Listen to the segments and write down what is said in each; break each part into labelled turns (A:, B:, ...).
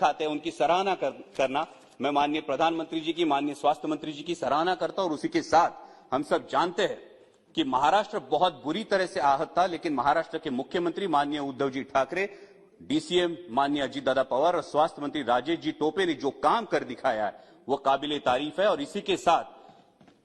A: दिखाते हैं उनकी सराहना करना। मैं माननीय प्रधानमंत्री जी की, माननीय स्वास्थ्य मंत्री जी की सराहना करता हूं और उसी के साथ हम सब जानते हैं कि महाराष्ट्र बहुत बुरी तरह से आहत था, लेकिन महाराष्ट्र के मुख्यमंत्री माननीय उद्धव जी ठाकरे, डीसीएम माननीय अजीत दादा पवार और स्वास्थ्य मंत्री राजेश जी टोपे ने जो काम कर दिखाया है वो काबिले तारीफ है। और इसी के साथ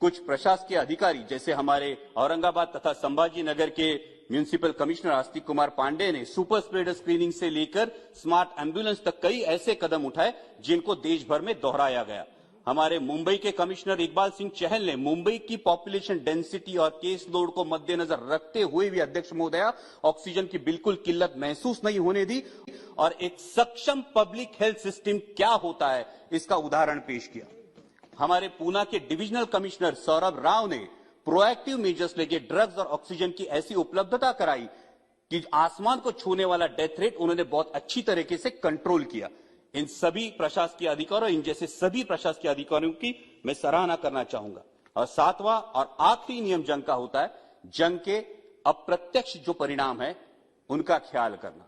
A: कुछ प्रशासकीय अधिकारी जैसे हमारे औरंगाबाद तथा संभाजी नगर के म्युनिसिपल कमिश्नर आस्तिक कुमार पांडे ने सुपर स्प्रेडर स्क्रीनिंग से लेकर स्मार्ट एम्बुलेंस तक कई ऐसे कदम उठाए जिनको देश भर में दोहराया गया। हमारे मुंबई के कमिश्नर इकबाल सिंह चहल ने मुंबई की पॉपुलेशन डेंसिटी और केस लोड को मद्देनजर रखते हुए भी अध्यक्ष महोदया ऑक्सीजन की बिल्कुल किल्लत महसूस नहीं होने दी और एक सक्षम पब्लिक हेल्थ सिस्टम क्या होता है इसका उदाहरण पेश किया। हमारे पूना के डिविजनल कमिश्नर सौरभ राव ने प्रोएक्टिव मेजर्स लेके ड्रग्स और ऑक्सीजन की ऐसी उपलब्धता कराई कि आसमान को छूने वाला डेथ रेट उन्होंने बहुत अच्छी तरीके से कंट्रोल किया। इन सभी प्रशासकीय अधिकारियों, इन जैसे सभी प्रशासकीय अधिकारियों की मैं सराहना करना चाहूंगा। और सातवां और आखिरी नियम जंग का होता है जंग के अप्रत्यक्ष जो परिणाम है उनका ख्याल करना।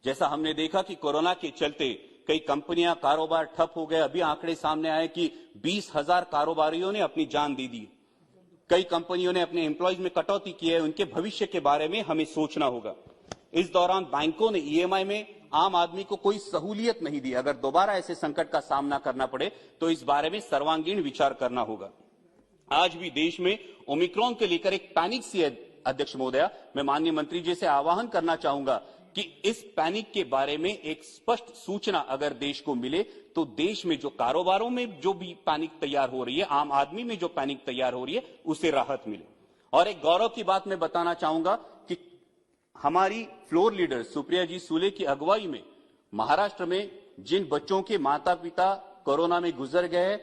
A: जैसा हमने देखा कि कोरोना के चलते कई कंपनियां, कारोबार ठप हो गए। अभी आंकड़े सामने आए कि 20,000 कारोबारियों ने अपनी जान दे दी। कई कंपनियों ने अपने एम्प्लॉयज में कटौती की है। उनके भविष्य के बारे में हमें सोचना होगा। इस दौरान बैंकों ने ईएमआई में आम आदमी को कोई सहूलियत नहीं दी। अगर दोबारा ऐसे संकट का सामना करना पड़े तो इस बारे में सर्वांगीण विचार करना होगा। आज भी देश में ओमिक्रॉन को लेकर एक पैनिक सी है अध्यक्ष महोदया। मैं माननीय मंत्री जी से आह्वान करना चाहूंगा कि इस पैनिक के बारे में एक स्पष्ट सूचना अगर देश को मिले तो देश में जो कारोबारों में जो भी पैनिक तैयार हो रही है, आम आदमी में जो पैनिक तैयार हो रही है, उसे राहत मिले। और एक गौरव की बात मैं बताना चाहूंगा कि हमारी फ्लोर लीडर सुप्रिया जी सूले की अगुवाई में महाराष्ट्र में जिन बच्चों के माता पिता कोरोना में गुजर गए,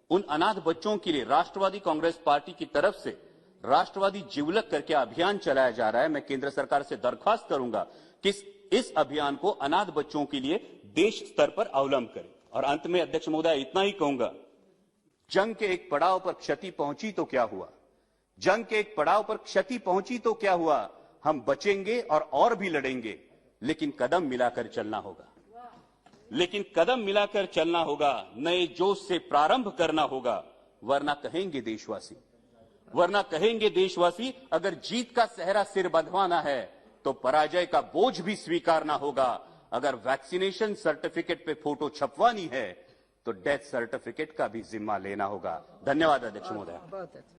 A: उन अनाथ बच्चों के लिए राष्ट्रवादी कांग्रेस पार्टी की तरफ से राष्ट्रवादी जिवलक करके अभियान चलाया जा रहा है। मैं केंद्र सरकार से दरख्वास्त करूंगा कि इस अभियान को अनाथ बच्चों के लिए देश स्तर पर अवलंब करें। और अंत में अध्यक्ष महोदय इतना ही कहूंगा, जंग के एक पड़ाव पर क्षति पहुंची तो क्या हुआ, जंग के एक पड़ाव पर क्षति पहुंची तो क्या हुआ, हम बचेंगे और भी लड़ेंगे, लेकिन कदम मिलाकर चलना होगा। लेकिन कदम मिलाकर चलना होगा, नए जोश से प्रारंभ करना होगा, वरना कहेंगे देशवासी अगर जीत का सेहरा सिर बंधवाना है तो पराजय का बोझ भी स्वीकारना होगा। अगर वैक्सीनेशन सर्टिफिकेट पे फोटो छपवानी है तो डेथ सर्टिफिकेट का भी जिम्मा लेना होगा। धन्यवाद अध्यक्ष महोदय।